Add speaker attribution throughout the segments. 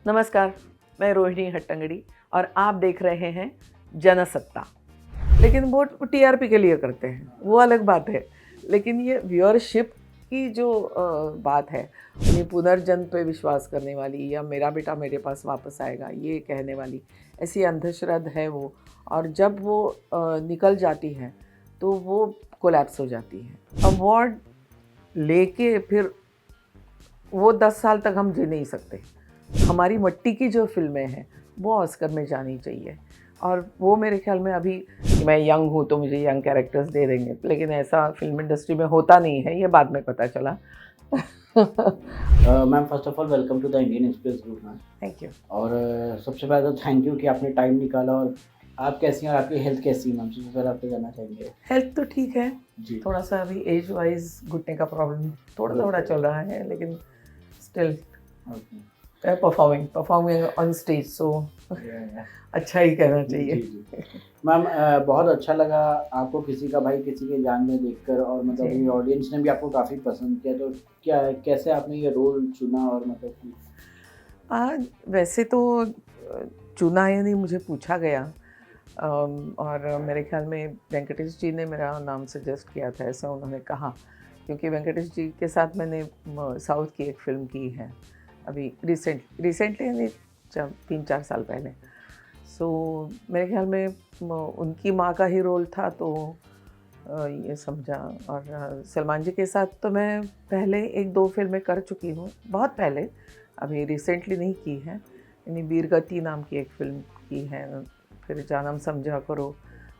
Speaker 1: नमस्कार, मैं रोहिणी हट्टंगड़ी और आप देख रहे हैं जनसत्ता। लेकिन वो टीआरपी के लिए करते हैं, वो अलग बात है। लेकिन ये व्यूअरशिप की जो बात है, ये पुनर्जन्म पे विश्वास करने वाली या मेरा बेटा मेरे पास वापस आएगा ये कहने वाली ऐसी अंधश्रद्धा है वो। और जब वो निकल जाती है तो वो कोलैप्स हो जाती है। अवार्ड लेके फिर वो 10 साल तक हम जी नहीं सकते। हमारी मट्टी की जो फ़िल्में हैं वो ऑस्कर में जानी चाहिए। और वो मेरे ख्याल में अभी मैं यंग हूँ तो मुझे यंग कैरेक्टर्स दे देंगे, लेकिन ऐसा फिल्म इंडस्ट्री में होता नहीं है, ये बाद में पता चला।
Speaker 2: Ma'am first of all welcome to the Indian Express group ma'am.
Speaker 1: Thank you.
Speaker 2: और सबसे पहले तो थैंक यू कि आपने टाइम निकाला। और आप कैसी हैं और आपकी हेल्थ कैसी है मैम? सबसे पहले आपसे जानना चाहेंगे।
Speaker 1: हेल्थ तो ठीक है,
Speaker 2: जी।
Speaker 1: थोड़ा सा अभी एज वाइज घुटने का प्रॉब्लम थोड़ा थोड़ा चल रहा है, लेकिन स्टिल परफॉर्मिंग ऑन स्टेज, सो अच्छा ही कहना
Speaker 2: जी
Speaker 1: चाहिए।
Speaker 2: जी मैम, बहुत अच्छा लगा आपको किसी का भाई किसी के जान में देखकर, और मतलब
Speaker 1: जी।
Speaker 2: ये ऑडियंस ने भी आपको काफ़ी पसंद किया। तो क्या कैसे आपने ये रोल चुना, और मतलब कि
Speaker 1: वैसे तो चुना यानी मुझे पूछा गया। और मेरे ख्याल में वेंकटेश जी ने मेरा नाम सजेस्ट किया था, ऐसा उन्होंने कहा। क्योंकि वेंकटेश जी के साथ मैंने साउथ की एक फ़िल्म की है अभी रिसेंटली यानी 3-4 साल पहले। सो मेरे ख्याल में उनकी माँ का ही रोल था, तो ये समझा। और सलमान जी के साथ तो मैं पहले 1-2 फिल्में कर चुकी हूँ, बहुत पहले, अभी रिसेंटली नहीं की है। यानी वीरगति नाम की एक फ़िल्म की है, फिर जानम समझा करो,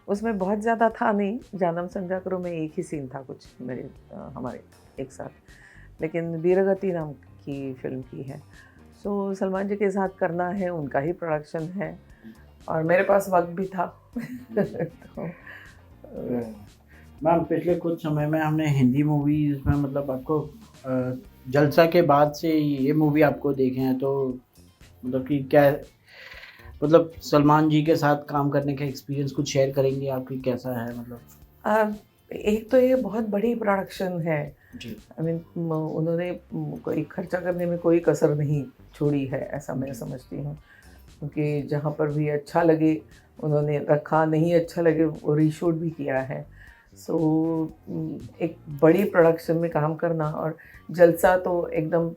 Speaker 1: उसमें बहुत ज़्यादा था नहीं। जानम समझा करो में एक ही सीन था कुछ मेरे हमारे एक साथ, लेकिन वीरगति नाम की फ़िल्म की है। सो सलमान जी के साथ करना है, उनका ही प्रोडक्शन है और मेरे पास वक़्त भी था। तो
Speaker 2: मैम पिछले कुछ समय में हमने हिंदी मूवीज़ में मतलब आपको जलसा के बाद से ये मूवी आपको देखे हैं, तो मतलब कि क्या मतलब सलमान जी के साथ काम करने का एक्सपीरियंस कुछ शेयर करेंगे आपकी कैसा है मतलब?
Speaker 1: एक तो ये बहुत बड़ी प्रोडक्शन है।
Speaker 2: जी।
Speaker 1: आई मीन उन्होंने कोई खर्चा करने में कोई कसर नहीं छोड़ी है, ऐसा मैं
Speaker 2: जी।
Speaker 1: समझती हूँ। क्योंकि जहाँ पर भी अच्छा लगे उन्होंने रखा, नहीं अच्छा लगे वो रीशूट भी किया है। सो एक बड़ी प्रोडक्शन में काम करना, और जलसा तो एकदम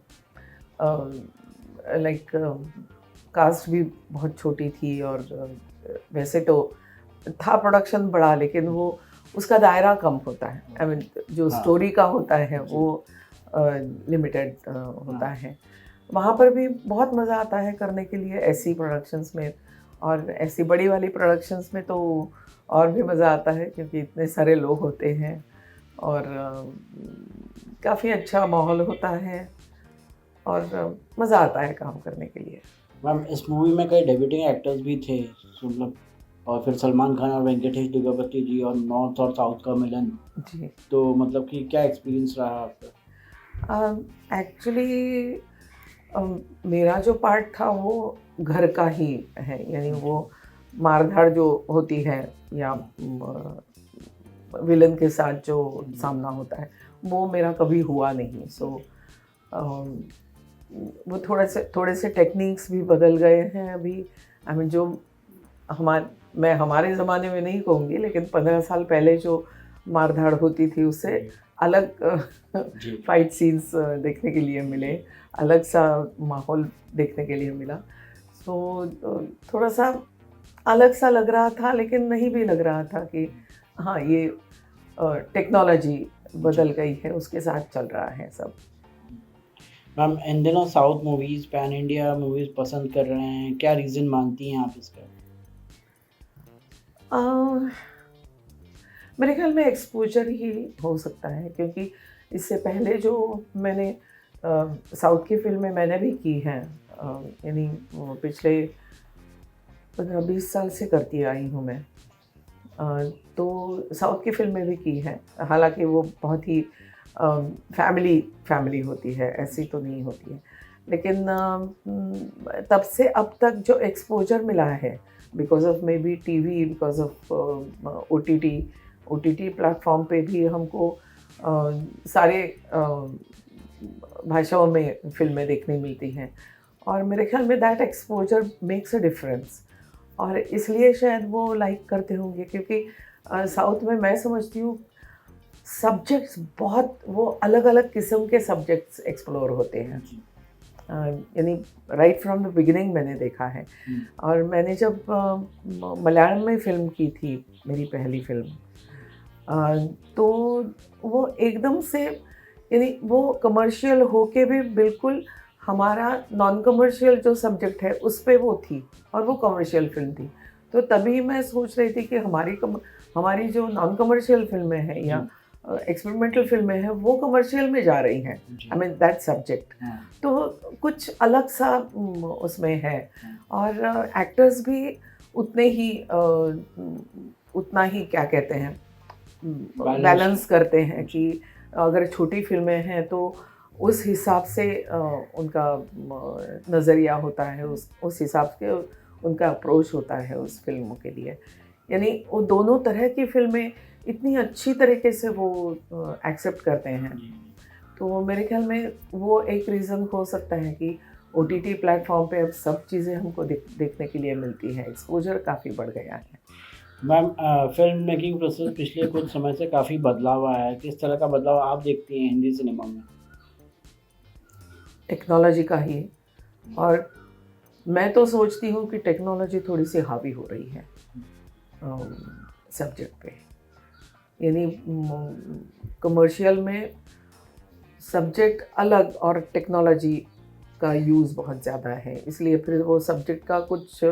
Speaker 1: लाइक कास्ट भी बहुत छोटी थी। और वैसे तो था प्रोडक्शन बड़ा, लेकिन वो उसका दायरा कम होता है। आई मीन जो
Speaker 2: हाँ।
Speaker 1: स्टोरी का होता है
Speaker 2: जी।
Speaker 1: वो लिमिटेड होता
Speaker 2: हाँ।
Speaker 1: है। वहाँ पर भी बहुत मज़ा आता है करने के लिए ऐसी प्रोडक्शंस में। और ऐसी बड़ी वाली प्रोडक्शंस में तो और भी मज़ा आता है, क्योंकि इतने सारे लोग होते हैं और काफ़ी अच्छा माहौल होता है और मज़ा आता है काम करने के लिए।
Speaker 2: मैम इस मूवी में कई डेब्यूटिंग एक्टर्स भी थे, सो मतलब और फिर सलमान खान और वेंकटेश दुग्गपति जी और नॉर्थ और साउथ का मिलन।
Speaker 1: जी।
Speaker 2: तो मतलब कि क्या एक्सपीरियंस रहा आपका?
Speaker 1: एक्चुअली मेरा जो पार्ट था वो घर का ही है, यानी वो मारधाड़ जो होती है या विलन के साथ जो सामना होता है वो मेरा कभी हुआ नहीं। सो वो थोड़े से टेक्निक्स भी बदल गए हैं अभी। आई मीन जो मैं हमारे ज़माने में नहीं कहूँगी, लेकिन 15 साल पहले जो मारधाड़ होती थी उससे अलग
Speaker 2: जी।
Speaker 1: फाइट सीन्स देखने के लिए मिले, अलग सा माहौल देखने के लिए मिला। सो थोड़ा सा अलग सा लग रहा था, लेकिन नहीं भी लग रहा था कि हाँ ये टेक्नोलॉजी बदल गई है, उसके साथ चल रहा है सब।
Speaker 2: मैम इन दिनों south movies pan India movies पसंद कर रहे हैं, क्या रीज़न मानती हैं आप इसका?
Speaker 1: अ, मेरे ख्याल में एक्सपोज़र ही हो सकता है, क्योंकि इससे पहले जो मैंने साउथ की फ़िल्में मैंने भी की हैं, यानी पिछले 15-20 साल से करती आई हूँ मैं। तो साउथ की फ़िल्में भी की हैं, हालाँकि वो बहुत ही फैमिली होती है, ऐसी तो नहीं होती है। लेकिन तब से अब तक जो एक्सपोज़र मिला है because of maybe TV, because of OTT platform पे भी हमको सारे भाषाओं में फ़िल्में देखने मिलती हैं। और मेरे ख्याल में that exposure makes a difference, और इसलिए शायद वो लाइक करते होंगे, क्योंकि साउथ में मैं समझती हूँ सब्जेक्ट्स बहुत, वो अलग अलग किस्म के सब्जेक्ट्स एक्सप्लोर होते हैं। यानी राइट फ्रॉम द बिगिनिंग मैंने देखा है। और मैंने जब मलयालम में फ़िल्म की थी, मेरी पहली फ़िल्म, तो वो एकदम से, यानी वो कमर्शियल होके भी बिल्कुल हमारा नॉन कमर्शियल जो सब्जेक्ट है उस पे वो थी, और वो कमर्शियल फ़िल्म थी। तो तभी मैं सोच रही थी कि हमारी जो नॉन कमर्शियल फ़िल्में हैं या एक्सपेरिमेंटल फ़िल्में हैं वो कमर्शियल में जा रही हैं, आई मीन दैट सब्जेक्ट। तो कुछ अलग सा उसमें है, और एक्टर्स भी उतने ही उतना ही क्या कहते हैं, बैलेंस करते हैं कि अगर छोटी फिल्में हैं तो उस हिसाब से उनका नज़रिया होता है, उस हिसाब से उनका अप्रोच होता है उस फिल्मों के लिए। यानी वो दोनों तरह की फिल्में इतनी अच्छी तरीके से वो एक्सेप्ट करते हैं। तो मेरे ख्याल में वो एक रीज़न हो सकता है कि OTT प्लेटफॉर्म पे अब सब चीज़ें हमको देखने के लिए मिलती हैं, एक्सपोजर काफ़ी बढ़ गया है।
Speaker 2: मैम, फिल्म मेकिंग प्रोसेस पिछले कुछ समय से काफ़ी बदलाव आया है, किस तरह का बदलाव आप देखती हैं हिंदी सिनेमा में?
Speaker 1: टेक्नोलॉजी का ही, और मैं तो सोचती हूँ कि टेक्नोलॉजी थोड़ी सी हावी हो रही है सब्जेक्ट पे। यानी कमर्शियल में सब्जेक्ट अलग और टेक्नोलॉजी का यूज़ बहुत ज़्यादा है, इसलिए फिर वो सब्जेक्ट का कुछ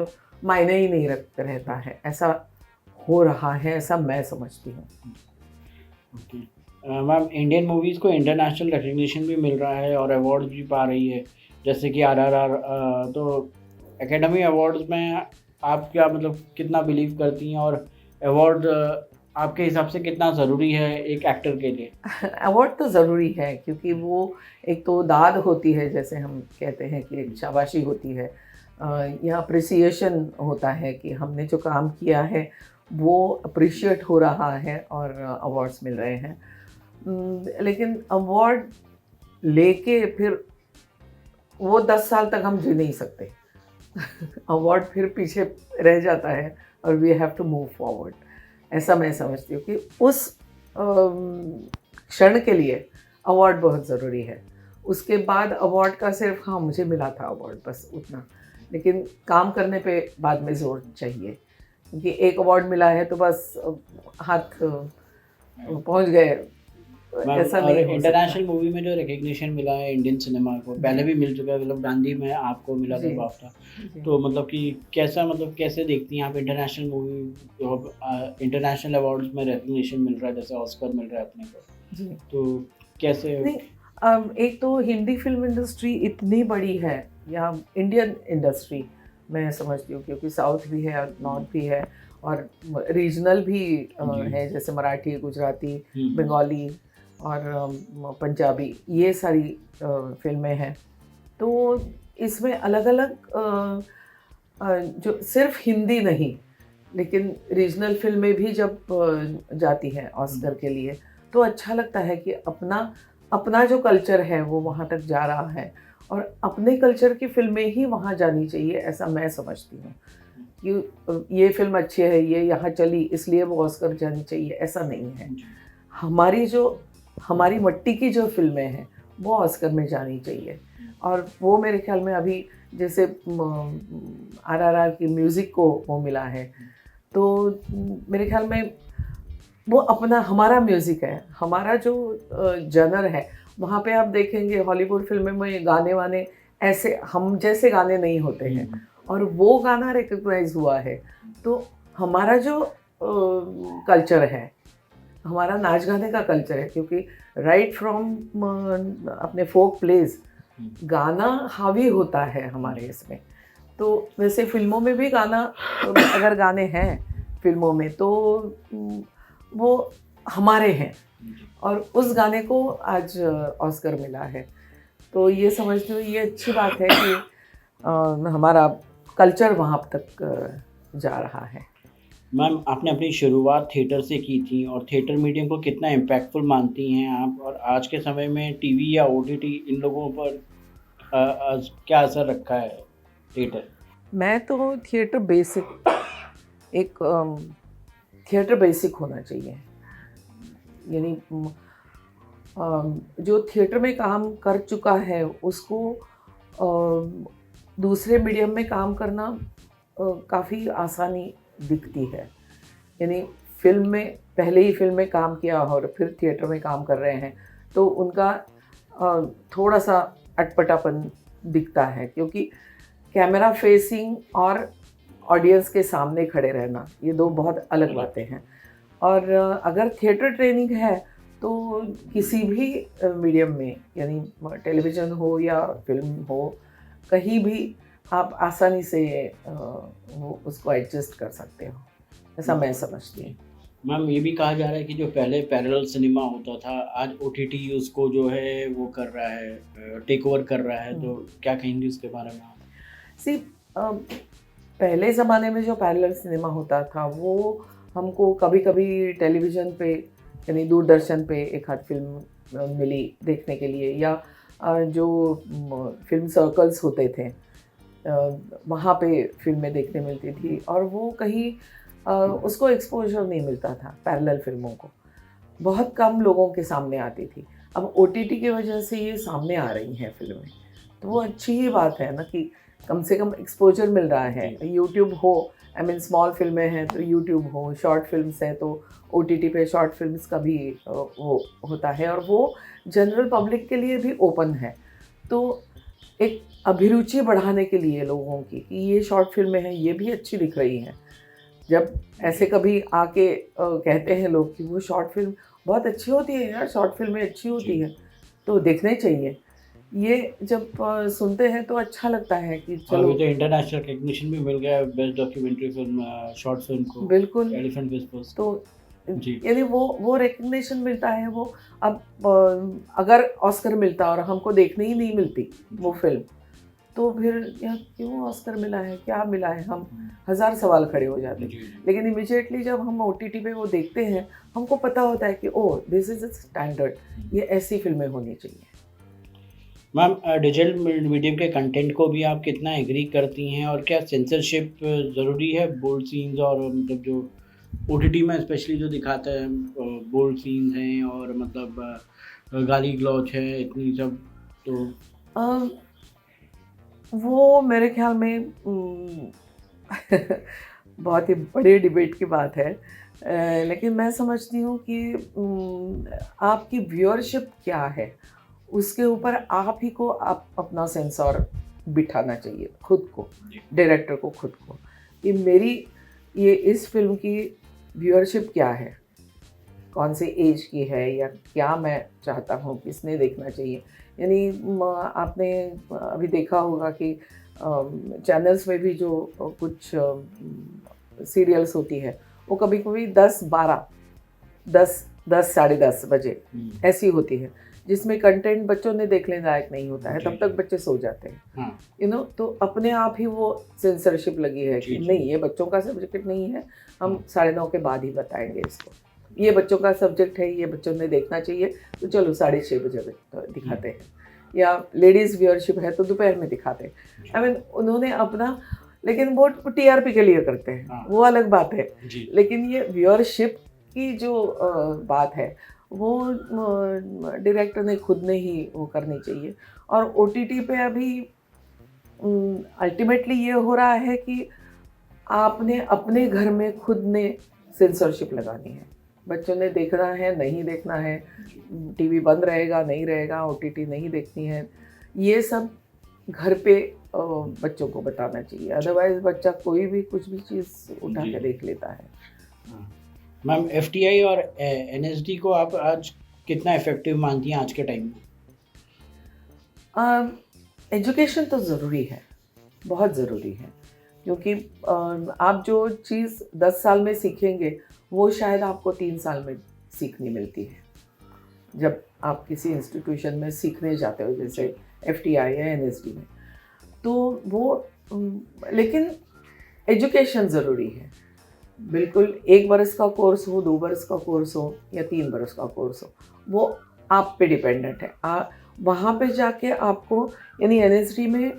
Speaker 1: मायने ही नहीं रहता है। ऐसा हो रहा है, ऐसा मैं समझती हूँ।
Speaker 2: ओके। मैम, इंडियन मूवीज़ को इंटरनेशनल रिकग्निशन भी मिल रहा है और अवार्ड्स भी पा रही है, जैसे कि RRR। तो एकेडमी अवार्ड्स में आप क्या मतलब कितना बिलीव करती हैं, और अवार्ड आपके हिसाब से कितना ज़रूरी है एक एक्टर के लिए?
Speaker 1: अवार्ड तो ज़रूरी है, क्योंकि वो एक तो दाद होती है, जैसे हम कहते हैं कि एक शाबाशी होती है, या अप्रिसिएशन होता है कि हमने जो काम किया है वो अप्रिशिएट हो रहा है और अवार्ड्स मिल रहे हैं। लेकिन अवार्ड लेके फिर वो 10 साल तक हम जी नहीं सकते। अवार्ड फिर पीछे रह जाता है और we have to move forward. ऐसा मैं समझती हूँ कि उस क्षण के लिए अवार्ड बहुत ज़रूरी है। उसके बाद अवार्ड का सिर्फ हाँ मुझे मिला था अवार्ड, बस उतना, लेकिन काम करने पे बाद में ज़ोर चाहिए, क्योंकि एक अवार्ड मिला है तो बस हाथ पहुँच गए, ऐसा
Speaker 2: और
Speaker 1: नहीं हो सकता।
Speaker 2: इंटरनेशनल मूवी में जो रिकग्निशन मिला है इंडियन सिनेमा को, पहले भी मिल चुका है, मतलब गांधी में आपको मिला था
Speaker 1: जी,
Speaker 2: बाफ्टा।
Speaker 1: जी।
Speaker 2: तो मतलब कि कैसा, मतलब कैसे देखती हैं आप इंटरनेशनल मूवी, इंटरनेशनल अवार्ड्स में रिकग्निशन मिल रहा है, जैसे ऑस्कर मिल रहा है अपने को,
Speaker 1: जी।
Speaker 2: तो कैसे?
Speaker 1: नहीं, एक तो हिंदी फिल्म इंडस्ट्री इतनी बड़ी है, या इंडियन इंडस्ट्री मैं समझती हूँ, क्योंकि साउथ भी है और नॉर्थ भी है और रीजनल भी
Speaker 2: जी।
Speaker 1: है, जैसे मराठी, गुजराती,
Speaker 2: हम्म।
Speaker 1: बंगाली और पंजाबी, ये सारी फिल्में हैं। तो इसमें अलग अलग जो सिर्फ हिंदी नहीं, लेकिन रीजनल फिल्में भी जब जाती हैं ऑस्कर के लिए, तो अच्छा लगता है कि अपना अपना जो कल्चर है वो वहाँ तक जा रहा है, और अपने कल्चर की फिल्में ही वहाँ जानी चाहिए, ऐसा मैं समझती हूँ कि ये फिल्म अच्छी है, ये यहाँ चली इसलिए वो ऑस्कर जानी चाहिए, ऐसा नहीं है। हमारी मट्टी की जो फिल्में हैं वो ऑस्कर में जानी चाहिए, और वो मेरे ख्याल में अभी जैसे RRR की म्यूज़िक को वो मिला है, तो मेरे ख्याल में वो अपना हमारा म्यूज़िक है, हमारा जो जनर है, वहाँ पे आप देखेंगे हॉलीवुड फिल्मों में गाने वाने ऐसे हम जैसे गाने नहीं होते हैं, और वो गाना रिकग्नाइज हुआ है। तो हमारा जो कल्चर है, हमारा नाच गाने का कल्चर है, क्योंकि राइट फ्रॉम अपने फोक प्लेज गाना हावी होता है हमारे इसमें। तो वैसे फिल्मों में भी गाना, अगर गाने हैं फिल्मों में तो वो हमारे हैं, और उस गाने को आज ऑस्कर मिला है। तो ये समझती हूँ ये अच्छी बात है कि हमारा कल्चर वहाँ तक जा रहा है।
Speaker 2: मैम, आपने अपनी शुरुआत थिएटर से की थी, और थिएटर मीडियम को कितना इम्पैक्टफुल मानती हैं आप, और आज के समय में टीवी या OTT इन लोगों पर आज क्या असर रखा है थिएटर?
Speaker 1: मैं तो थिएटर बेसिक एक थिएटर बेसिक होना चाहिए। यानी जो थिएटर में काम कर चुका है उसको दूसरे मीडियम में काम करना काफ़ी आसानी दिखती है। यानी फ़िल्म में पहले ही फ़िल्म में काम किया और फिर थिएटर में काम कर रहे हैं तो उनका थोड़ा-सा अटपटापन दिखता है, क्योंकि कैमरा फेसिंग और ऑडियंस के सामने खड़े रहना ये दो बहुत अलग बातें हैं। और अगर थिएटर ट्रेनिंग है तो किसी भी मीडियम में, यानी टेलीविज़न हो या फ़िल्म हो, कहीं भी आप आसानी से वो उसको एडजस्ट कर सकते हो, ऐसा मैं समझती हूँ।
Speaker 2: मैम ये भी कहा जा रहा है कि जो पहले पैरेलल सिनेमा होता था, आज ओटीटी उसको जो है वो कर रहा है, टेक ओवर कर रहा है, तो क्या कहेंगी उसके बारे में आप?
Speaker 1: सी पहले ज़माने में जो पैरेलल सिनेमा होता था वो हमको कभी-कभी टेलीविज़न पे, यानी दूरदर्शन पे एक आध फ़िल्म मिली देखने के लिए, या जो फ़िल्म सर्कल्स होते थे वहाँ पे फ़िल्में देखने मिलती थी, और वो कहीं उसको एक्सपोज़र नहीं मिलता था पैरेलल फ़िल्मों को। बहुत कम लोगों के सामने आती थी। अब ओटीटी की वजह से ये सामने आ रही हैं फ़िल्में, तो वो अच्छी ही बात है ना कि कम से कम एक्सपोज़र मिल रहा है। यूट्यूब हो, आई मीन स्मॉल फ़िल्में हैं तो यूट्यूब हो, शॉर्ट फ़िल्म्स हैं तो ओटीटी पे शॉर्ट फ़िल्म्स का भी वो होता है, और वो जनरल पब्लिक के लिए भी ओपन है। तो एक अभिरुचि बढ़ाने के लिए लोगों की कि ये शॉर्ट फ़िल्में हैं, ये भी अच्छी दिख रही हैं। जब ऐसे कभी आके कहते हैं लोग कि वो शॉर्ट फ़िल्म बहुत अच्छी होती है यार, शॉर्ट फ़िल्में अच्छी होती हैं, तो देखने चाहिए। ये जब सुनते हैं तो अच्छा लगता है कि
Speaker 2: और
Speaker 1: चलो।
Speaker 2: अभी तो इंटरनेशनल रिकॉग्निशन भी मिल गया है best documentary film, short film को,
Speaker 1: बिल्कुल।
Speaker 2: Elephant whispers.
Speaker 1: तो
Speaker 2: जी,
Speaker 1: यानी वो रिकग्निशन मिलता है। वो अब अगर ऑस्कर मिलता और हमको देखने ही नहीं मिलती वो फ़िल्म, तो फिर यार क्यों ऑस्कर मिला है, क्या मिला है, हम हज़ार सवाल खड़े हो जाते हैं।
Speaker 2: जी, जी।
Speaker 1: लेकिन इमीडिएटली जब हम ओटीटी पे वो देखते हैं, हमको पता होता है कि oh this is a standard, ये ऐसी फ़िल्में होनी चाहिए।
Speaker 2: मैम डिजिटल मीडियम के कंटेंट को भी आप कितना एग्री करती हैं, और क्या सेंसरशिप ज़रूरी है बोल्ड सीन्स, और मतलब जो ओटीटी में स्पेशली जो दिखाते हैं बोल्ड सीन्स हैं और मतलब गाली गलौच है इतनी सब, तो
Speaker 1: अम, वो मेरे ख़्याल में बहुत ही बड़े डिबेट की बात है। लेकिन मैं समझती हूँ कि आपकी व्यूअरशिप क्या है, उसके ऊपर आप ही को आप अपना सेंसर बिठाना चाहिए, खुद को,
Speaker 2: जी,
Speaker 1: डायरेक्टर को खुद को, कि मेरी ये इस फ़िल्म की व्यूअरशिप क्या है? कौन से एज की है, या क्या मैं चाहता हूँ, किसने देखना चाहिए। यानी आपने अभी देखा होगा कि चैनल्स में भी जो कुछ सीरियल्स होती है वो कभी कभी 10 साढ़े 10 बजे ऐसी होती है, जिसमें कंटेंट बच्चों ने देखने लायक नहीं होता है,
Speaker 2: जी,
Speaker 1: तब तक
Speaker 2: जी।
Speaker 1: बच्चे सो जाते हैं।
Speaker 2: हाँ,
Speaker 1: तो अपने आप ही वो सेंसरशिप लगी है
Speaker 2: जी,
Speaker 1: कि
Speaker 2: जी।
Speaker 1: नहीं, ये बच्चों का सब्जेक्ट नहीं है, हम
Speaker 2: हाँ,
Speaker 1: 9:30 के बाद ही बताएंगे इसको। ये बच्चों का सब्जेक्ट है, ये बच्चों ने देखना चाहिए, तो चलो 6:30 बजे दिखाते हैं। या लेडीज़ व्यूअरशिप है तो दोपहर में दिखाते हैं।
Speaker 2: जी,
Speaker 1: आई मीन उन्होंने अपना, लेकिन वो टीआरपी के लिए करते हैं,
Speaker 2: हाँ,
Speaker 1: वो अलग बात है।
Speaker 2: जी,
Speaker 1: लेकिन ये व्यूअरशिप की जो बात है वो डायरेक्टर ने खुद ने ही वो करनी चाहिए। और ओटीटी पे अभी अल्टीमेटली ये हो रहा है कि आपने अपने घर में खुद ने सेंसरशिप लगानी है। बच्चों ने देखना है, नहीं देखना है, टीवी बंद रहेगा, नहीं रहेगा, ओटीटी नहीं देखनी है, ये सब घर पे बच्चों को बताना चाहिए। अदरवाइज़ बच्चा कोई भी कुछ भी चीज़ उठा
Speaker 2: जी।
Speaker 1: के देख लेता है।
Speaker 2: हाँ। मैम एफटीआई और एनएसडी को आप आज कितना इफ़ेक्टिव मानती हैं आज के टाइम में?
Speaker 1: एजुकेशन तो ज़रूरी है, बहुत ज़रूरी है, क्योंकि आप जो चीज़ 10 साल में सीखेंगे, वो शायद आपको 3 साल में सीखनी मिलती है। जब आप किसी इंस्टीट्यूशन में सीखने जाते हो, जैसे एफटीआई या एनएसडी में, तो वो लेकिन एजुकेशन ज़रूरी है। बिल्कुल 1 बरस का कोर्स हो, 2 बरस का कोर्स हो या 3 बरस का कोर्स हो, वो आप पे डिपेंडेंट है। वहाँ पे जाके आपको यानी एनएसडी में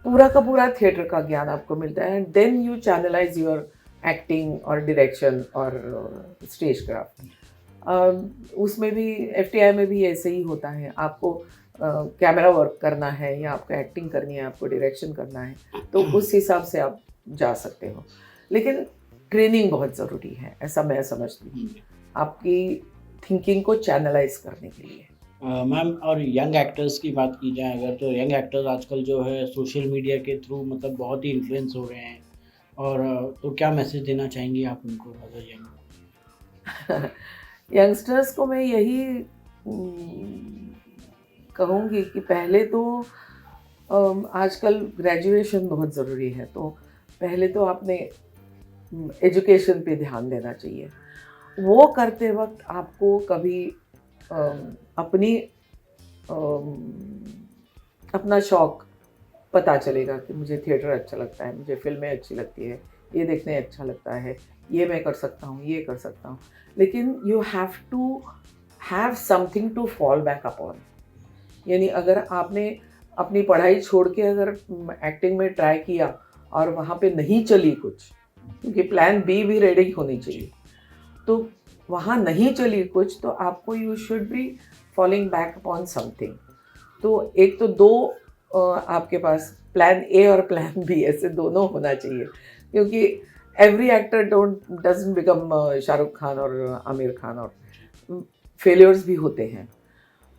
Speaker 1: पूरा का पूरा थिएटर का ज्ञान आपको मिलता है, and then you channelise your acting और डायरेक्शन और स्टेज क्राफ्ट। उसमें भी एफटीआई में भी ऐसे ही होता है, आपको कैमरा वर्क करना है या आपको एक्टिंग करनी है, आपको डायरेक्शन करना है, तो उस हिसाब से आप जा सकते हो। लेकिन ट्रेनिंग बहुत ज़रूरी है, ऐसा मैं समझती हूँ, आपकी थिंकिंग को चैनलाइज करने के लिए।
Speaker 2: मैम, और यंग एक्टर्स की बात की जाए अगर, तो यंग एक्टर्स आजकल जो है सोशल मीडिया के थ्रू मतलब बहुत ही इन्फ्लुएंस हो रहे हैं, और तो क्या मैसेज देना चाहेंगी आप उनको एज अ यंग?
Speaker 1: यंगस्टर्स को मैं यही कहूँगी कि पहले तो आजकल ग्रेजुएशन बहुत ज़रूरी है, तो पहले तो आपने एजुकेशन पे ध्यान देना चाहिए। वो करते वक्त आपको कभी अपनी अपना शौक़ पता चलेगा कि मुझे थिएटर अच्छा लगता है, मुझे फ़िल्में अच्छी लगती है, ये देखने अच्छा लगता है, ये मैं कर सकता हूँ, ये कर सकता हूँ। लेकिन you have to have something to fall back upon. यानी अगर आपने अपनी पढ़ाई छोड़ के अगर एक्टिंग में ट्राई किया और वहाँ पे नहीं चली कुछ, क्योंकि प्लान बी भी रेडी होनी चाहिए, तो वहाँ नहीं चली कुछ, तो आपको you should be falling back upon something. तो एक तो दो आपके पास प्लान ए और प्लान बी ऐसे दोनों होना चाहिए, क्योंकि every actor doesn't become Shahrukh Khan और आमिर खान, और फेलियर्स भी होते हैं।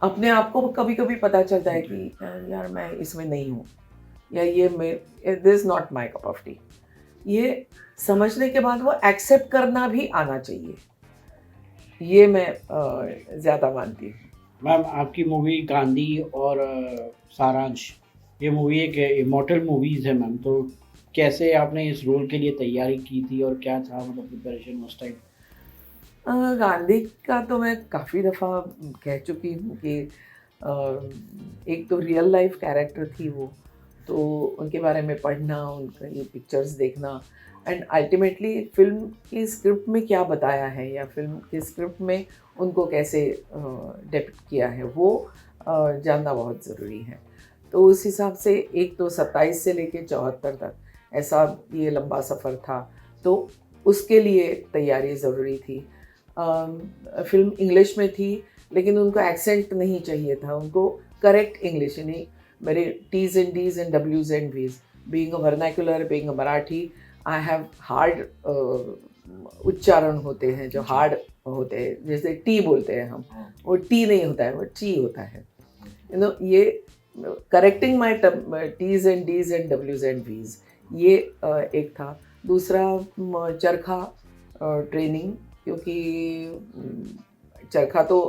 Speaker 1: अपने आप को कभी कभी पता चलता है कि यार मैं इसमें नहीं हूँ, या ये this is not my cup of T. ये समझने के बाद वो एक्सेप्ट करना भी आना चाहिए, ये मैं ज़्यादा मानती हूँ।
Speaker 2: मैम, आपकी मूवी गांधी और सारांश, ये मूवी एक इमॉर्टल मूवीज़ है मैम, तो कैसे आपने इस रोल के लिए तैयारी की थी और क्या था मतलब प्रिपरेशन उस टाइम?
Speaker 1: गांधी का तो मैं काफ़ी दफ़ा कह चुकी हूँ कि एक तो रियल लाइफ कैरेक्टर थी वो, तो उनके बारे में पढ़ना, उनका ये पिक्चर्स देखना, एंड अल्टीमेटली फ़िल्म की स्क्रिप्ट में क्या बताया है या फ़िल्म की स्क्रिप्ट में उनको कैसे डिपिक्ट किया है, वो जानना बहुत ज़रूरी है। तो उस हिसाब से एक तो 27 से लेके 74 तक ऐसा ये लंबा सफ़र था, तो उसके लिए तैयारी ज़रूरी थी। फ़िल्म इंग्लिश में थी, लेकिन उनको एक्सेंट नहीं चाहिए था, उनको करेक्ट इंग्लिश, यानी मेरे टीज़ एंड डीज़ एंड डब्ल्यूज़ and V's, being a vernacular, being a Marathi, I have hard उच्चारण होते हैं जो हार्ड होते हैं, जैसे टी बोलते हैं हम, वो टी नहीं होता है, वो टी होता है। यू नो, ये correcting my T's and D's and डब्ल्यूज़ एंड वीज़, ये एक था। दूसरा चरखा ट्रेनिंग, क्योंकि चरखा तो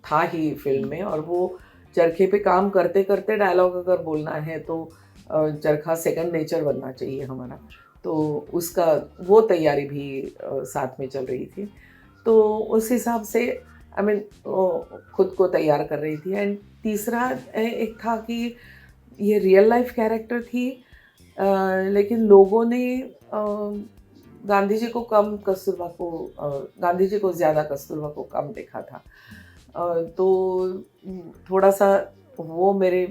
Speaker 1: था ही फिल्म में, और वो चरखे पे काम करते करते डायलॉग अगर बोलना है तो चरखा सेकंड नेचर बनना चाहिए हमारा, तो उसका वो तैयारी भी साथ में चल रही थी। तो उस हिसाब से आई मीन खुद को तैयार कर रही थी। एंड तीसरा एक था कि ये रियल लाइफ कैरेक्टर थी, लेकिन लोगों ने गांधी जी को कम, कस्तूरबा को गांधी जी को ज़्यादा, कस्तूरबा को कम देखा था। तो थोड़ा सा वो मेरे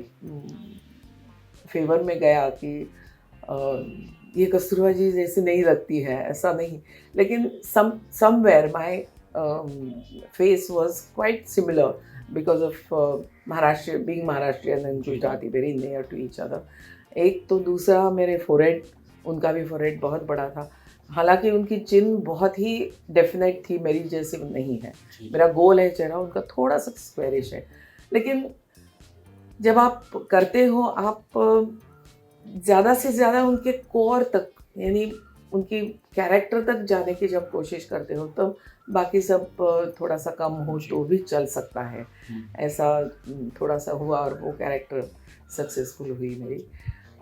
Speaker 1: फेवर में गया कि ये कस्तूरबा जी जैसे नहीं लगती है, ऐसा नहीं, लेकिन somewhere my face was quite similar because of Maharashtra, being Maharashtrian and Gujarati very near to each other. एक तो दूसरा मेरे फोरहेड, उनका भी फोरहेड बहुत बड़ा था, हालांकि उनकी चिन बहुत ही डेफिनेट थी, मेरी जैसी नहीं है। मेरा गोल है चेहरा, उनका थोड़ा सा स्क्वेरिश है। लेकिन जब आप करते हो, आप ज़्यादा से ज़्यादा उनके कोर तक, यानी उनकी कैरेक्टर तक जाने की जब कोशिश करते हो, तो बाकी सब थोड़ा सा कम हो तो भी चल सकता है। ऐसा थोड़ा सा हुआ और वो कैरेक्टर सक्सेसफुल हुई मेरी।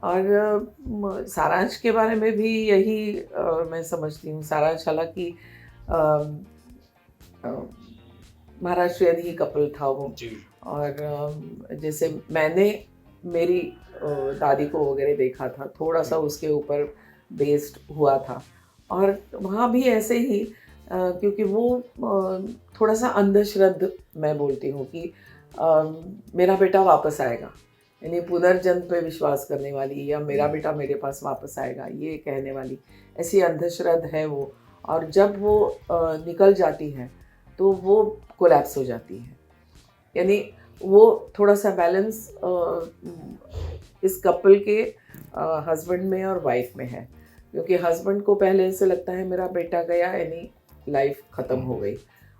Speaker 1: और सारांश के बारे में भी यही मैं समझती हूँ। सारांश हालांकि महाराष्ट्रियन ही कपल था वो, और जैसे मैंने मेरी दादी को वगैरह देखा था, थोड़ा सा उसके ऊपर बेस्ड हुआ था। और वहाँ भी ऐसे ही क्योंकि वो थोड़ा सा अंधश्रद्ध मैं बोलती हूँ कि मेरा बेटा वापस आएगा, यानी पुनर्जन्म पे विश्वास करने वाली, या मेरा बेटा मेरे पास वापस आएगा ये कहने वाली ऐसी अंधश्रद्ध है वो। और जब वो निकल जाती है तो वो कोलैप्स हो जाती है, यानी वो थोड़ा सा बैलेंस इस कपल के हस्बैंड में और वाइफ में है, क्योंकि हस्बैंड को पहले से लगता है मेरा बेटा गया यानी लाइफ ख़त्म हो गई,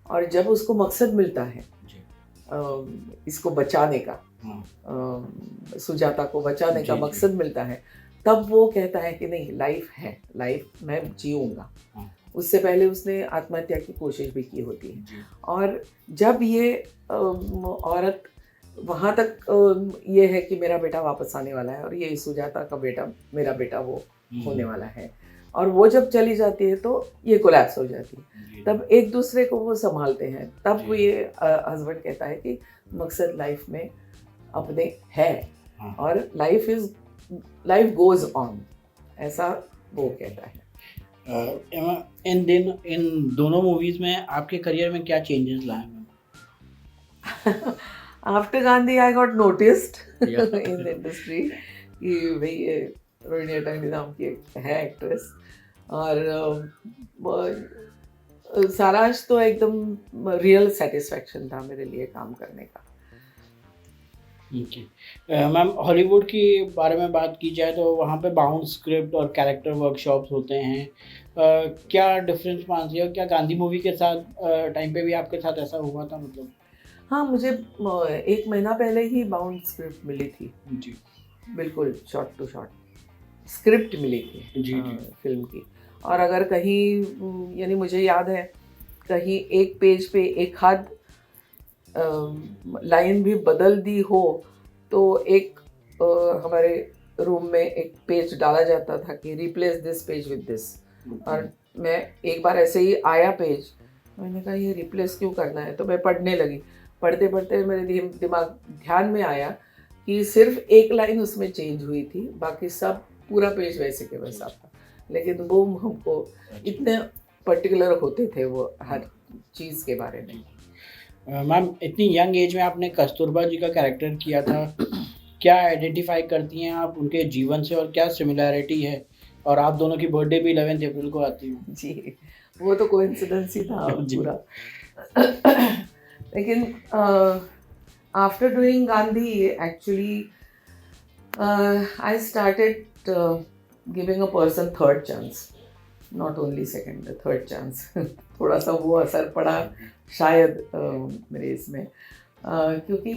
Speaker 1: और जब उसको मकसद मिलता है इसको बचाने का, सुजाता को बचाने का मकसद मिलता है, तब वो कहता है कि नहीं लाइफ है, लाइफ मैं जीऊँगा। उससे पहले उसने आत्महत्या की कोशिश भी की होती है। और जब ये औरत वहाँ तक ये है कि मेरा बेटा वापस आने वाला है और ये सुजाता का बेटा मेरा बेटा वो होने वाला है, और वो जब चली जाती है तो ये कोलैप्स हो जाती है, तब एक दूसरे को वो संभालते हैं। तब वो ये हस्बैंड कहता है कि मकसद लाइफ में अपने है और लाइफ गोज ऑन, ऐसा वो कहता है।
Speaker 2: इन दोनों मूवीज में आपके करियर में क्या चेंजेस लाए ma'am?
Speaker 1: After Gandhi I got noticed in the industry कि भाई ये रोहिणी अटंगडी नाम की एक है एक्ट्रेस, और सारांश तो एकदम रियल सेटिस्फैक्शन था मेरे लिए काम करने का।
Speaker 2: मैम हॉलीवुड के बारे में बात की जाए तो वहाँ पे बाउंड स्क्रिप्ट और कैरेक्टर वर्कशॉप्स होते हैं, क्या डिफरेंस मानती है? क्या गांधी मूवी के साथ टाइम पे भी आपके साथ ऐसा हुआ था मतलब?
Speaker 1: हाँ, मुझे 1 महीना पहले ही बाउंड स्क्रिप्ट मिली थी
Speaker 2: जी,
Speaker 1: बिल्कुल शॉर्ट टू शॉर्ट स्क्रिप्ट मिली थी
Speaker 2: जी।
Speaker 1: फिल्म की। और अगर कहीं यानी मुझे याद है कहीं एक पेज पे एक हाथ लाइन भी बदल दी हो तो एक हमारे रूम में एक पेज डाला जाता था कि replace this page with this, और मैं एक बार ऐसे ही आया पेज, मैंने कहा ये रिप्लेस क्यों करना है, तो मैं पढ़ने लगी। पढ़ते पढ़ते मेरे दिमाग ध्यान में आया कि सिर्फ एक लाइन उसमें चेंज हुई थी, बाकी सब पूरा पेज वैसे के वैसा था। लेकिन वो हमको इतने पर्टिकुलर होते थे वो हर चीज़ के बारे में।
Speaker 2: मैम इतनी यंग एज में आपने कस्तूरबा जी का कैरेक्टर किया था, क्या आइडेंटिफाई करती हैं आप उनके जीवन से और क्या सिमिलैरिटी है? और आप दोनों की बर्थडे भी 11 अप्रैल को आती है।
Speaker 1: जी, वो तो कोइंसिडेंस ही था पूरा। लेकिन after doing Gandhi actually I started giving a person third chance, not only second, third chance. थोड़ा सा वो असर पड़ा शायद मेरे इसमें, क्योंकि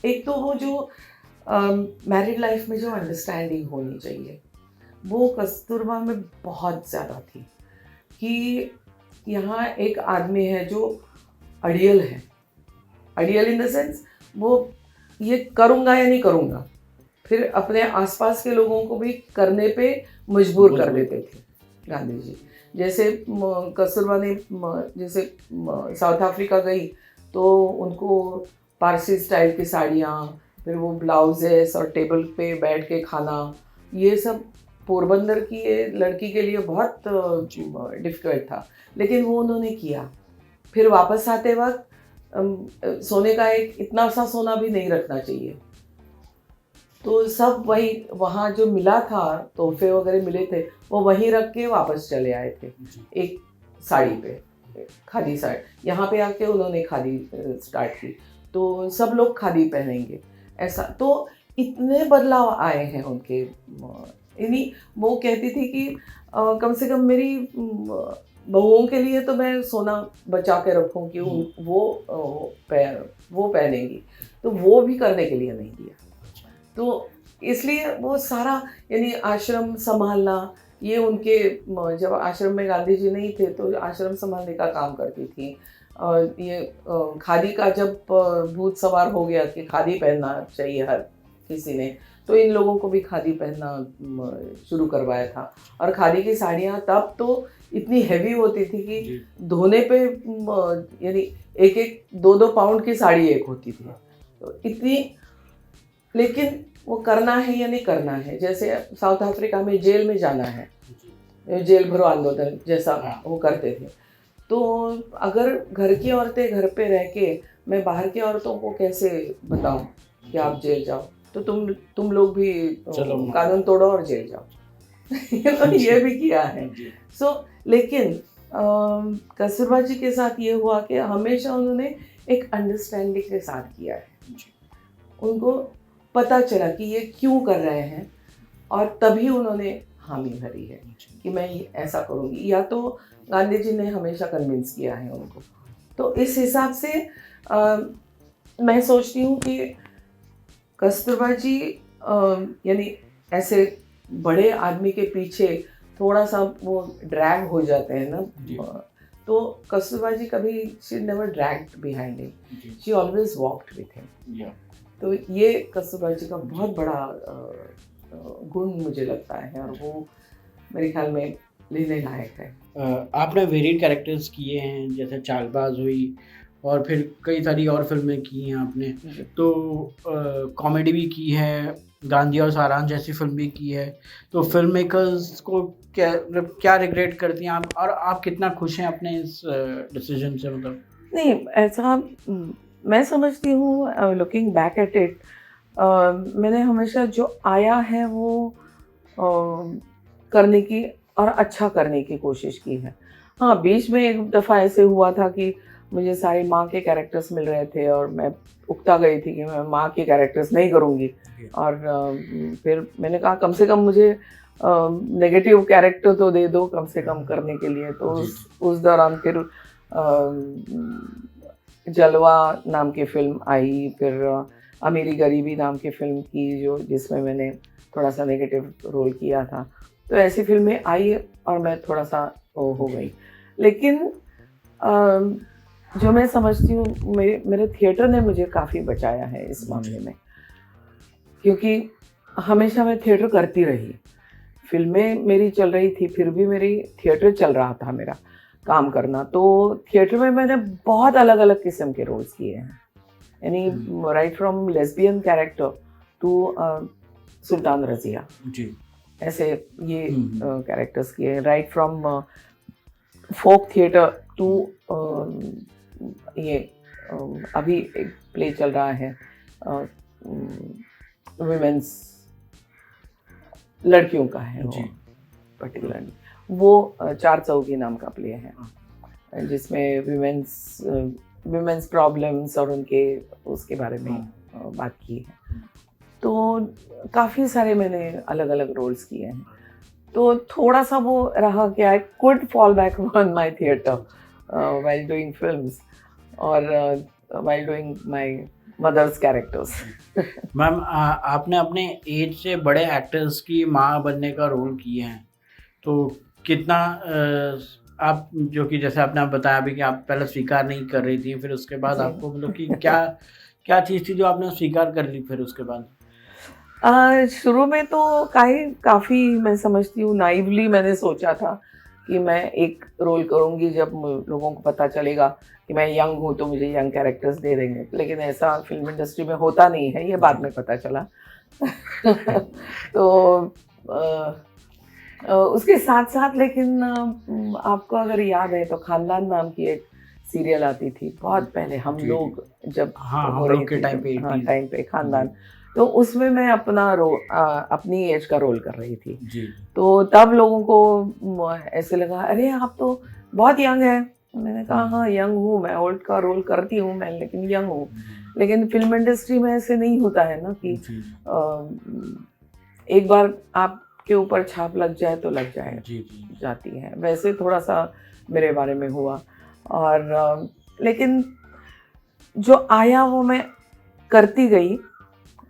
Speaker 1: एक तो वो जो मैरिड लाइफ में जो अंडरस्टैंडिंग होनी चाहिए वो कस्तूरबा में बहुत ज़्यादा थी, कि यहाँ एक आदमी है जो अड़ियल है, अड़ियल इन द सेंस वो ये करूँगा या नहीं करूँगा, फिर अपने आसपास के लोगों को भी करने पे मजबूर कर देते थे गांधी जी। जैसे कस्तूरबा ने जैसे साउथ अफ्रीका गई तो उनको पारसी स्टाइल की साड़ियाँ, फिर वो ब्लाउजेस और टेबल पे बैठ के खाना, ये सब पोरबंदर की ये लड़की के लिए बहुत डिफ़िकल्ट था, लेकिन वो उन्होंने किया। फिर वापस आते वक्त सोने का एक इतना सा सोना भी नहीं रखना चाहिए, तो सब वही वहाँ जो मिला था तोहफे वगैरह मिले थे वो वहीं रख के वापस चले आए थे एक साड़ी पे, खादी साड़ी। यहाँ पे आके उन्होंने खादी स्टार्ट की, तो सब लोग खादी पहनेंगे ऐसा। तो इतने बदलाव आए हैं उनके, यानी वो कहती थी कि कम से कम मेरी बहुओं के लिए तो मैं सोना बचा के रखूँ कि वो पहनेंगी, तो वो भी करने के लिए नहीं दिया। तो इसलिए वो सारा यानी आश्रम संभालना, ये उनके जब आश्रम में गांधी जी नहीं थे तो आश्रम संभालने का काम करती थी। और ये खादी का जब भूत सवार हो गया कि खादी पहनना चाहिए हर किसी ने, तो इन लोगों को भी खादी पहनना शुरू करवाया था। और खादी की साड़ियाँ तब तो इतनी हैवी होती थी कि धोने पे यानी 1-2 पाउंड की साड़ी एक होती थी, तो इतनी। लेकिन वो करना है या नहीं करना है, जैसे साउथ अफ्रीका में जेल में जाना है, जेल भरो आंदोलन जैसा वो करते थे, तो अगर घर की औरतें घर पे रह के मैं बाहर की औरतों को कैसे बताऊं कि आप जेल जाओ, तो तुम लोग भी
Speaker 2: चलो
Speaker 1: कानून तोड़ो और जेल जाओ। ये भी किया है। लेकिन कस्तूरबा जी के साथ ये हुआ कि हमेशा उन्होंने एक अंडरस्टैंडिंग के साथ किया है। उनको पता चला कि ये क्यों कर रहे हैं और तभी उन्होंने हामी भरी है कि मैं ये ऐसा करूँगी। या तो गांधी जी ने हमेशा कन्विंस किया है उनको। तो इस हिसाब से मैं सोचती हूँ कि कस्तूरबा जी यानी ऐसे बड़े आदमी के पीछे थोड़ा सा वो ड्रैग हो जाते हैं ना, तो कस्तूरबा जी कभी she never dragged behind him, she always walked with him. तो ये कस्तूरबा जी का बहुत बड़ा गुण मुझे लगता है और वो मेरे ख्याल में लेने लायक है।
Speaker 2: आपने वेरिड कैरेक्टर्स किए हैं, जैसे चालबाज हुई और फिर कई सारी और फिल्में की हैं आपने, तो कॉमेडी भी की है, गांधी और सारांश जैसी फिल्म भी की है। तो फिल्म मेकर्स को क्या रिग्रेट करती हैं आप, और आप कितना खुश हैं अपने इस डिसीजन से? मतलब
Speaker 1: नहीं, ऐसा मैं समझती हूँ, लुकिंग बैक एट इट, मैंने हमेशा जो आया है वो करने की और अच्छा करने की कोशिश की है। हाँ, बीच में एक दफ़ा ऐसे हुआ था कि मुझे सारे माँ के कैरेक्टर्स मिल रहे थे और मैं उकता गई थी कि मैं माँ के कैरेक्टर्स नहीं करूँगी। और फिर मैंने कहा कम से कम मुझे नेगेटिव कैरेक्टर तो दे दो कम से कम करने के लिए। तो उस दौरान फिर जलवा नाम की फ़िल्म आई, फिर अमीरी गरीबी नाम की फ़िल्म की जिसमें मैंने थोड़ा सा नेगेटिव रोल किया था। तो ऐसी फिल्में आई और मैं थोड़ा सा वो हो गई। लेकिन जो मैं समझती हूँ मेरे थिएटर ने मुझे काफ़ी बचाया है इस मामले में, क्योंकि हमेशा मैं थिएटर करती रही। फिल्में मेरी चल रही थी, फिर भी मेरी थिएटर चल रहा था मेरा काम करना। तो थिएटर में मैंने बहुत अलग अलग किस्म के रोल्स किए हैं, यानी right from lesbian character to Sultan Razia ji, ऐसे ये कैरेक्टर्स किए, right from folk theatre to ये अभी एक प्ले चल रहा है विमेंस, लड़कियों का है वो पर्टिकुलरली, वो चार चौकी नाम का प्ले है जिसमें विमेंस प्रॉब्लम्स और उनके उसके बारे में बात की है। तो काफ़ी सारे मैंने अलग अलग रोल्स किए हैं, तो थोड़ा सा वो रहा कि I could fall back on my theatre while doing films और while doing my mother's characters.
Speaker 2: Ma'am, आपने अपने एज से बड़े एक्टर्स की माँ बनने का रोल किए हैं, तो कितना आप, जो कि जैसे आपने बताया अभी कि आप पहले स्वीकार नहीं कर रही थी, फिर उसके बाद आपको मतलब कि क्या चीज़ थी जो आपने स्वीकार कर ली फिर उसके बाद?
Speaker 1: शुरू में तो काफ़ी मैं समझती हूँ नाइवली मैंने सोचा था कि मैं एक रोल करूँगी, जब लोगों को पता चलेगा कि मैं यंग हूँ तो मुझे यंग कैरेक्टर्स दे देंगे। लेकिन ऐसा फिल्म इंडस्ट्री में होता नहीं है, ये बाद में पता चला। तो उसके साथ साथ लेकिन आपको अगर याद है तो खानदान नाम की एक सीरियल आती थी बहुत पहले, हम लोग जब
Speaker 2: हम लोग के
Speaker 1: टाइम पे खानदान, तो उसमें मैं अपनी एज का रोल कर रही थी जी। तो तब लोगों को ऐसे लगा अरे आप तो बहुत यंग है। मैंने कहा हाँ यंग हूँ मैं, ओल्ड का रोल करती हूँ मैं, लेकिन यंग हूँ। लेकिन फिल्म इंडस्ट्री में ऐसे नहीं होता है ना कि एक बार आपके ऊपर छाप लग जाए तो लग जाए जाती है, वैसे थोड़ा सा मेरे बारे में हुआ। और लेकिन जो आया वो मैं करती गई।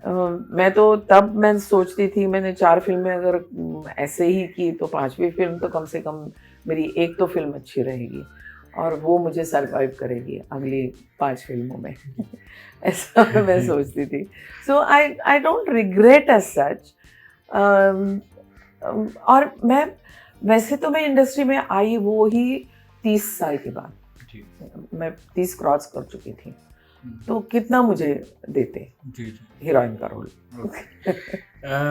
Speaker 1: मैं तो तब मैं सोचती थी मैंने 4 फिल्में अगर ऐसे ही की तो 5वीं फिल्म तो कम से कम मेरी एक तो फिल्म अच्छी रहेगी और वो मुझे सरवाइव करेगी अगली 5 फिल्मों में। ऐसा मैं सोचती थी। So I don't regret as such. और मैं वैसे तो मैं इंडस्ट्री में आई वो ही 30 साल के बाद, मैं 30 क्रॉस कर चुकी थी, तो कितना मुझे देते हीरोइन का रोल।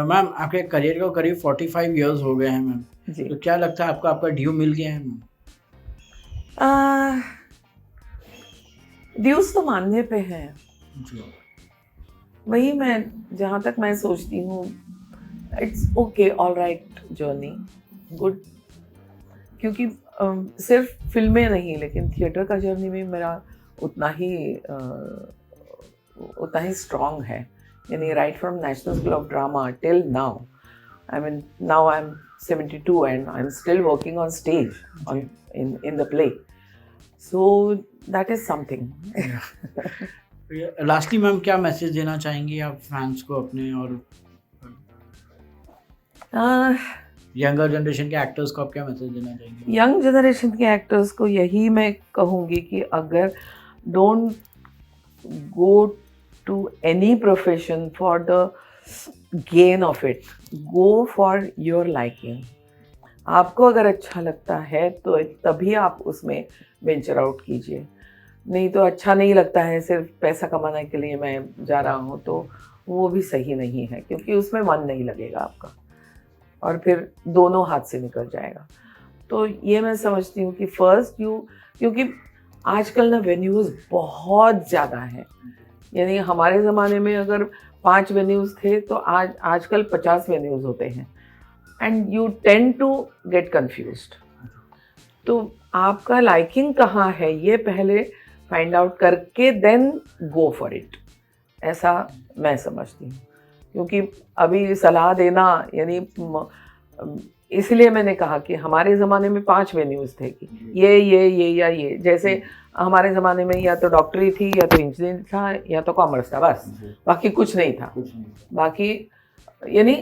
Speaker 2: मैम, आपके करियर को करीब 45 इयर्स हो गए हैं मैम, तो क्या लगता है आपको आपका ड्यू मिल गया है मैम?
Speaker 1: व्यूज तो मानने पे हैं,
Speaker 2: जी
Speaker 1: वही मैं जहाँ तक मैं सोचती हूँ, it's okay, all right journey, good. क्योंकि सिर्फ फिल्में नहीं, लेकिन थिएटर का जर्नी भी मेरा उतना ही स्ट्रॉन्ग है। यानी right from national school of drama till now, I mean now I am 72 and I am still working on stage on in the play, so that is something.
Speaker 2: Lastly ma'am क्या message देना चाहेंगी आप fans को अपने, और younger generation के actors को आप क्या मैसेज देना चाहेंगे?
Speaker 1: यंग जनरेशन के एक्टर्स को यही मैं कहूँगी कि अगर don't go to any profession for the gain of it, go for your liking. आपको अगर अच्छा लगता है तो तभी आप उसमें वेंचर आउट कीजिए, नहीं तो अच्छा नहीं लगता है सिर्फ पैसा कमाने के लिए मैं जा रहा हूँ, तो वो भी सही नहीं है, क्योंकि उसमें मन नहीं लगेगा आपका और फिर दोनों हाथ से निकल जाएगा। तो ये मैं समझती हूँ कि फर्स्ट क्योंकि आजकल ना वेन्यूज़ बहुत ज़्यादा हैं। यानी हमारे ज़माने में अगर 5 वेन्यूज़ थे तो आजकल 50 वेन्यूज़ होते हैं, and you tend to get confused. तो आपका लाइकिंग कहाँ है ये पहले फाइंड आउट करके देन गो फॉर इट, ऐसा मैं समझती हूँ। क्योंकि अभी सलाह देना, यानी इसलिए मैंने कहा कि हमारे ज़माने में 5 वेन्यूज़ थे कि ये जैसे हमारे ज़माने में या तो डॉक्टरी थी, या तो इंजीनियरिंग था, या तो कॉमर्स था, बस बाकी कुछ नहीं था। बाकी यानी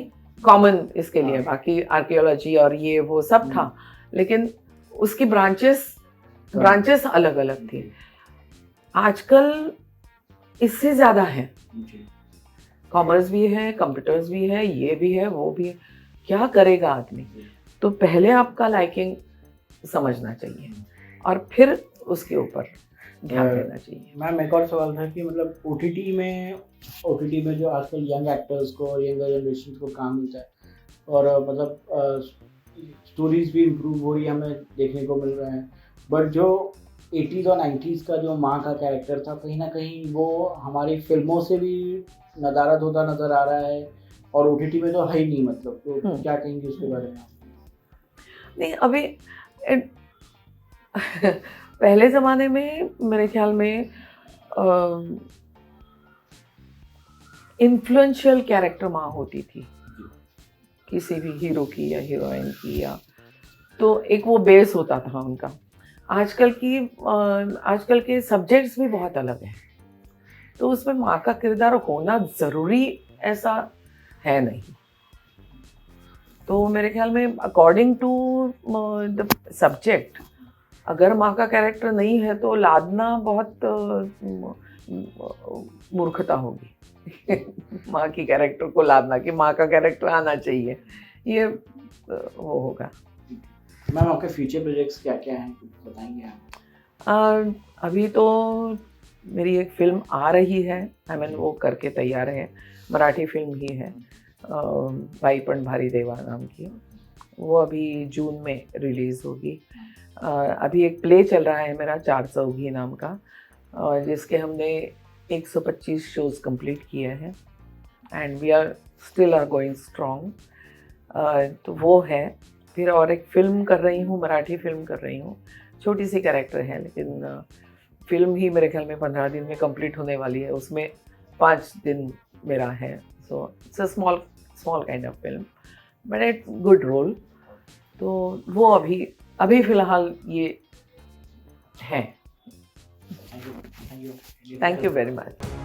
Speaker 1: कॉमन इसके लिए, बाकी आर्कियोलॉजी और ये वो सब था, लेकिन उसकी ब्रांचेस अलग अलग थी। आजकल इससे ज़्यादा है, कॉमर्स भी है, कंप्यूटर्स भी है, ये भी है, वो भी है। क्या करेगा आदमी? तो पहले आपका लाइकिंग समझना चाहिए और फिर उसके ऊपर ध्यान देना चाहिए।
Speaker 2: मैम एक और सवाल था कि मतलब ओटीटी में जो आजकल यंग एक्टर्स को और यंगर जनरेशन को काम मिलता है, और मतलब स्टोरीज भी इम्प्रूव हो रही है, हमें देखने को मिल रहा है, बट जो 80s और 90s का जो माँ का कैरेक्टर था, कहीं ना कहीं वो हमारी फिल्मों से भी नदारद होता नज़र आ रहा है, और ओटीटी में तो है ही नहीं। मतलब तो क्या कहेंगे उसके बारे में?
Speaker 1: नहीं, अभी पहले ज़माने में मेरे ख्याल में इन्फ्लुएंशियल कैरेक्टर माँ होती थी, किसी भी हीरो की या हीरोइन की, या तो एक वो बेस होता था उनका। आजकल के सब्जेक्ट्स भी बहुत अलग हैं, तो उसमें माँ का किरदार होना ज़रूरी ऐसा है नहीं। तो मेरे ख्याल में अकॉर्डिंग टू द सब्जेक्ट, अगर माँ का कैरेक्टर नहीं है तो लादना बहुत मूर्खता होगी। माँ की कैरेक्टर को लादना कि माँ का कैरेक्टर आना चाहिए, ये वो होगा।
Speaker 2: मैम आपके फ्यूचर प्रोजेक्ट्स क्या क्या हैं, कुछ बताएंगे आप?
Speaker 1: अभी तो मेरी एक फिल्म आ रही है, वो करके तैयार है, मराठी फिल्म ही है, बाई पण भारी देवा नाम की। वो अभी जून में रिलीज़ होगी। अभी एक प्ले चल रहा है मेरा, 4 चौघी नाम का, जिसके हमने 125 शोज़ कंप्लीट किए हैं, and we are still going strong. तो वो है। फिर और एक फ़िल्म कर रही हूँ, मराठी फ़िल्म कर रही हूँ, छोटी सी कैरेक्टर है, लेकिन फ़िल्म ही मेरे ख्याल में 15 दिन में कंप्लीट होने वाली है, उसमें 5 दिन मेरा है। So it's a small kind of film, but it's good role. तो वो अभी फ़िलहाल ये है।
Speaker 2: Thank you
Speaker 1: thank you very much.